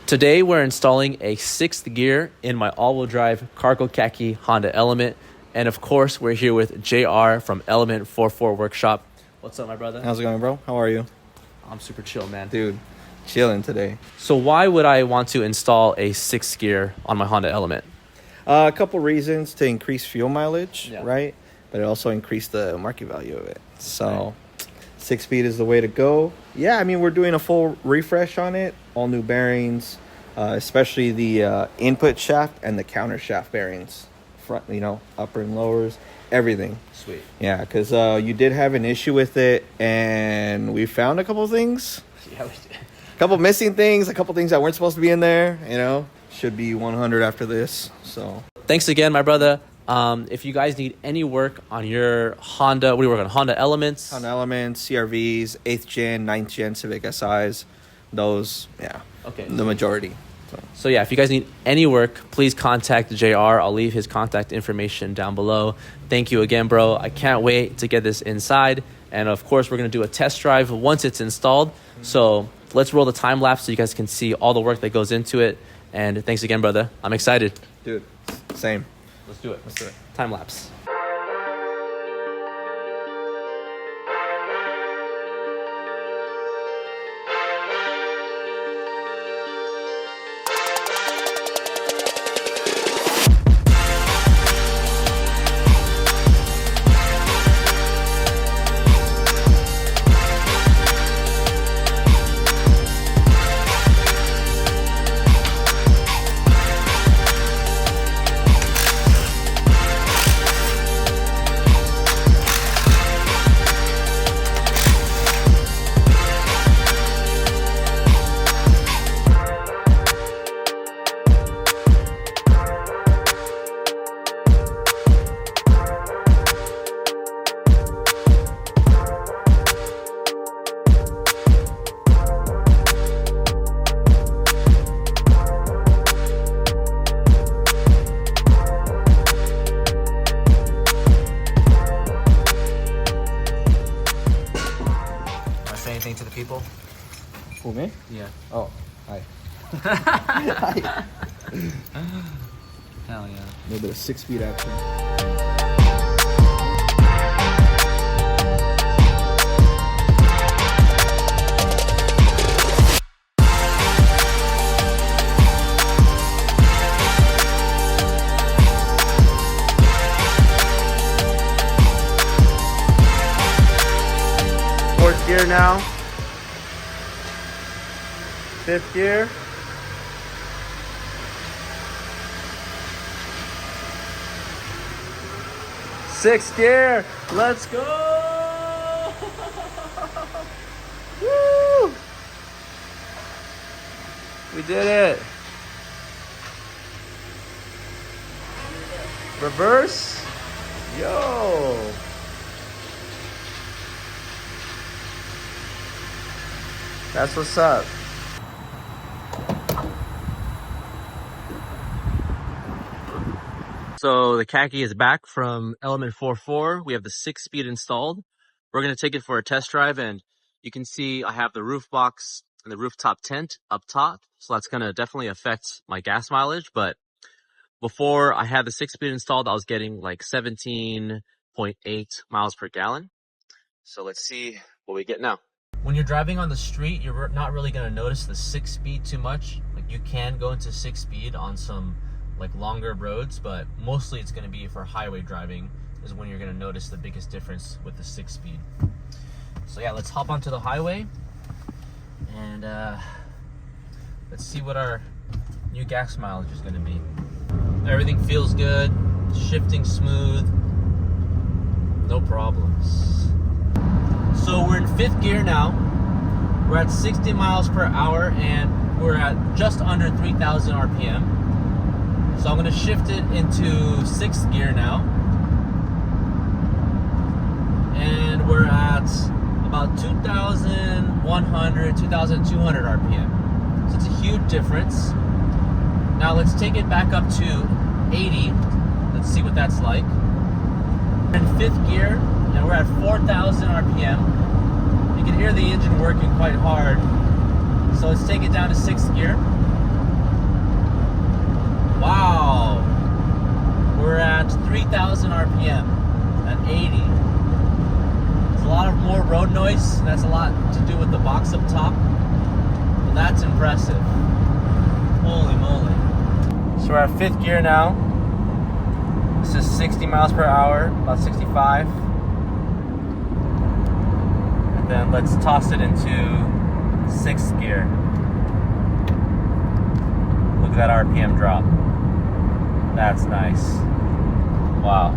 Today we're installing a 6th gear in my all-wheel drive cargo khaki Honda Element. And of course, we're here with JR from Element 44 Workshop. What's up, my brother? How's it going, bro? How are you? I'm super chill, man. Dude, chilling today. So why would I want to install a 6th gear on my Honda Element? A couple reasons: to increase fuel mileage, Yeah. right? But it also increased the market value of it. So 6-speed is the way to go. Yeah, I mean, we're doing a full refresh on it. All new bearings, especially the input shaft and the counter shaft bearings. Front, upper and lowers, everything. Sweet. Yeah, because you did have an issue with it, and we found a couple things. Yeah, we did. A couple missing things, a couple things that weren't supposed to be in there, Should be 100 after this, so. Thanks again, my brother. If you guys need any work on your Honda, what do you work on? Honda Elements? Honda Elements, CRVs, 8th gen, 9th gen Civic SIs, those, yeah. Okay. The majority. So yeah, if you guys need any work, please contact JR. I'll leave his contact information down below. Thank you again, bro. I can't wait to get this inside. And of course, we're going to do a test drive once it's installed. So let's roll the time lapse so you guys can see all the work that goes into it. And thanks again, brother. I'm excited. Dude, same. Let's do it. Time lapse. Anything to the people? Who, me? Yeah. Oh, hi. Hell yeah. A little bit of 6-speed action. Fourth gear now. 5th gear. Sixth gear. Let's go. Woo! We did it. Reverse. Yo. That's what's up. So the khaki is back from Element 44. We have the 6-speed installed. We're going to take it for a test drive, and you can see I have the roof box and the rooftop tent up top. So that's going to definitely affect my gas mileage. But before I had the 6-speed installed, I was getting like 17.8 miles per gallon. So let's see what we get now. When you're driving on the street, you're not really going to notice the 6-speed too much. Like, you can go into 6-speed on some like longer roads, but mostly it's going to be for highway driving is when you're going to notice the biggest difference with the 6-speed. So yeah, let's hop onto the highway and let's see what our new gas mileage is going to be. Everything feels good, shifting smooth, no problems. So we're in 5th gear now. We're at 60 miles per hour and we're at just under 3,000 RPM. So I'm going to shift it into 6th gear now. And we're at about 2,100, 2,200 RPM. So it's a huge difference. Now let's take it back up to 80. Let's see what that's like. We're in 5th gear and we're at 4,000 RPM. You can hear the engine working quite hard. So let's take it down to 6th gear. noise. That's a lot to do with the box up top. Well, that's impressive. Holy moly. So we're at 5th gear now. This is 60 miles per hour, about 65. And then let's toss it into 6th gear. Look at that RPM drop. That's nice. Wow.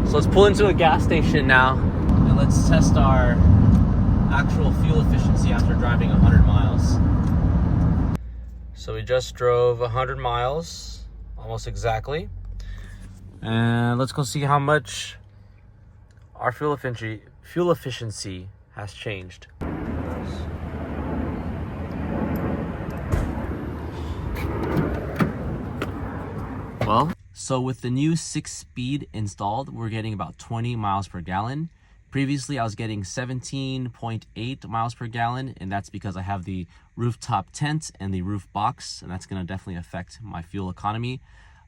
So let's pull into a gas station now and let's test our actual fuel efficiency after driving 100 miles. So we just drove 100 miles, almost exactly. And let's go see how much our fuel efficiency has changed. Well, so with the new 6-speed installed, we're getting about 20 miles per gallon. Previously, I was getting 17.8 miles per gallon, and that's because I have the rooftop tent and the roof box, and that's going to definitely affect my fuel economy.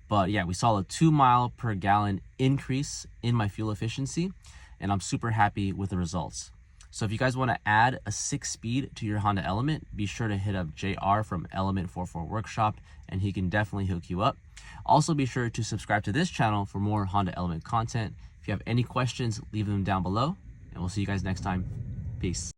But yeah, we saw a 2 mile per gallon increase in my fuel efficiency, and I'm super happy with the results. So if you guys want to add a 6-speed to your Honda Element, be sure to hit up JR from Element 44 Workshop, and he can definitely hook you up. Also, be sure to subscribe to this channel for more Honda Element content. If you have any questions, leave them down below, and we'll see you guys next time. Peace.